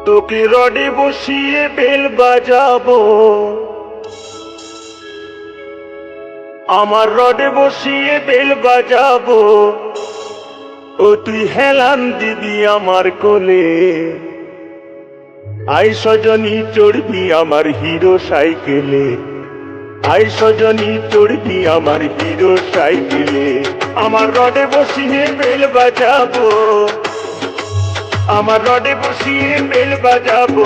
তোকে রডে বসিয়ে বেল বাজাবো, আমার রডে বসিয়ে বেল বাজাবো, ও তুই হেলান দিবি আমার কোলে। আই সজনী চড়বি আমার হিরো সাইকেলে, আই সজনী চড়বি আমার হিরো সাইকেলে। আমার রডে বসিয়ে বেল বাজাবো, আমার রডে বসিয়ে বেল বাজাবো,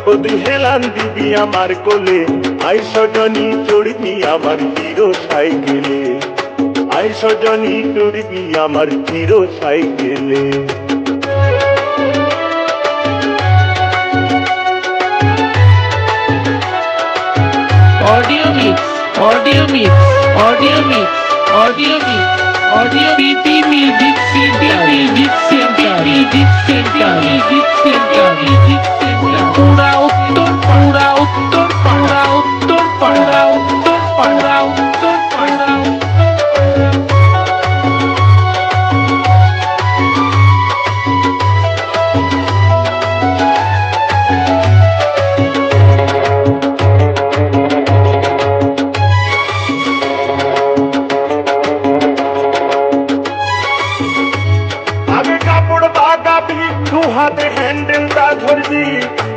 ও তুই হেলান দিবি আমার কোলে। আই সজনী চড়বি আমার হিরো সাইকেলে, আই সজনী চড়বি আমার হিরো সাইকেলে। Audio mix, audio mix, audio mix, audio mix, audio BP Music Center, Music Center, Music Center, Music Center, Music Center. Pura uttor, pura uttor, pura uttor, pura uttor, pura uttor, pura uttor. দু হাতে হ্যান্ডেলটা ধরবি,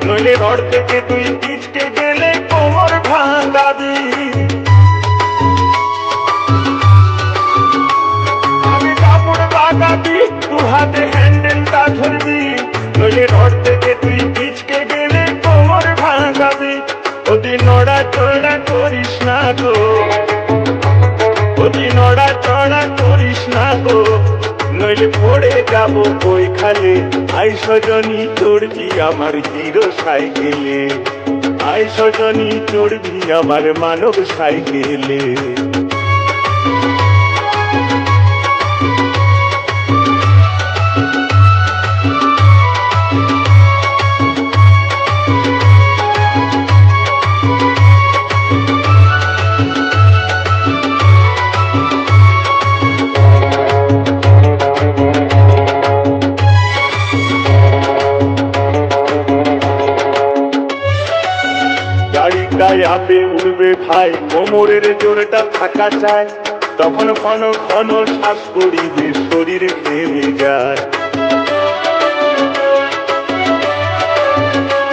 নইলে rod থেকে তুই পিছকে গেলে কোমর ভাঙাবি। আমি কাপড় লাগাবি, দু হাতে হ্যান্ডেলটা ধরবি, নইলে রড থেকে তুই পিছকে গেলে কোমর ভাঙাবি। ওদি নড়া চড়া করিস না গো, ওদি নড়া চড়া করিস না গো, নইলে পড়ে যাবো ওইখানে। আই সজনী চড়বি আমার হিরো সাইকেলে, আই সজনী চড়বি আমার মানব সাইকেলে। আপে উঠবে ভাই, কোমরের জোরটা থাকা চায়, তখন ঘন ঘন শ্বাস করিবে শরীর ঘেমে যায়।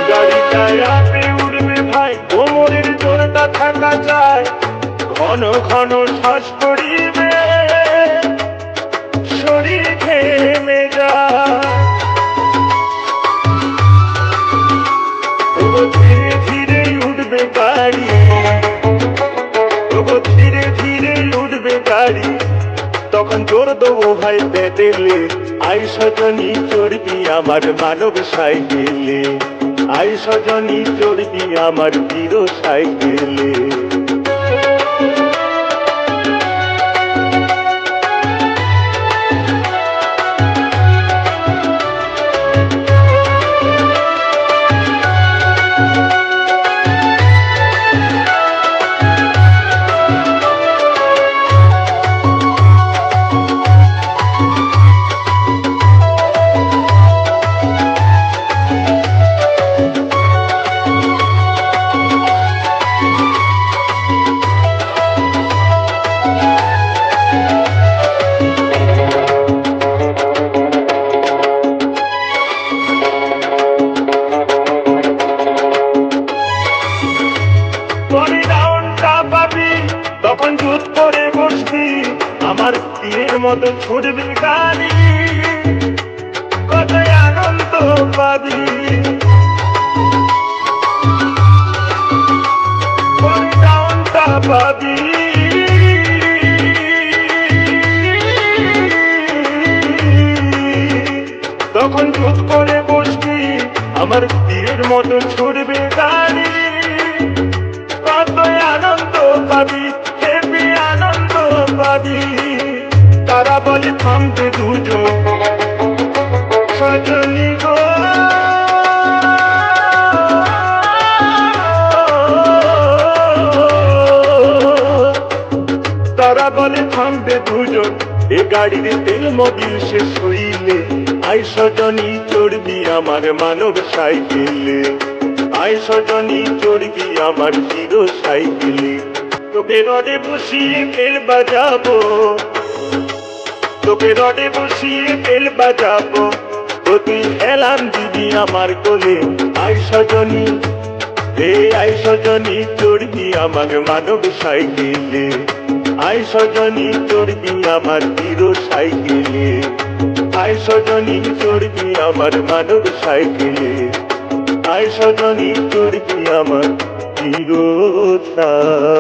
গাড়িটায় আপে উঠবে ভাই, কোমরের জোরটা থাকা চায়, ঘন ঘন শ্বাস করিবে শরীর ঘেমে যায়। ধীরে ধীরে উঠবে গাড়ি, ধীরে ধীরে উঠবে গাড়ি, তখন জোর দেবো ভাই পেটেলে। আই সজনী চড়বি আমার মানব সাইকেলে, আই সজনী চড়বি আমার হিরো সাইকেলে। তখন জুত করে বসবি, আমার তীরের মতো ছুটবি গাড়ি, কত আনন্দ পাবি। ডাউনটা পাবি, তখন জুত করে বসবি, আমার তীরের মতো ছুটবে গাড়ি, কত আনন্দ পাবি, হেবি আনন্দ পাবি। তারা বলে থামবে দুজন, সজনী গো তারা বলে থামবে দুজন, এ গাড়ির তেল মোবিল শেষ হইলে আই সজনী চড়বি আমার মানব সাইকেলে, আই সজনী চড়বি আমার হিরো সাইকেলে। তোকে রডে বসিয়ে বেল বাজাবো, তোকে রডে বসিয়ে বেল বাজাবো, তো তুই এলাম দিবি আমার কোলে। আই সজনী রে আই সজনী চড়বি আমার মানব সাইকেলে, আই সজনী চড়বি আমার হিরো সাইকেলে, আই সজনী চড়বি আমার মানব সাইকেলে, আই সজনী চড়বি আমার হিরো সাইকেলে।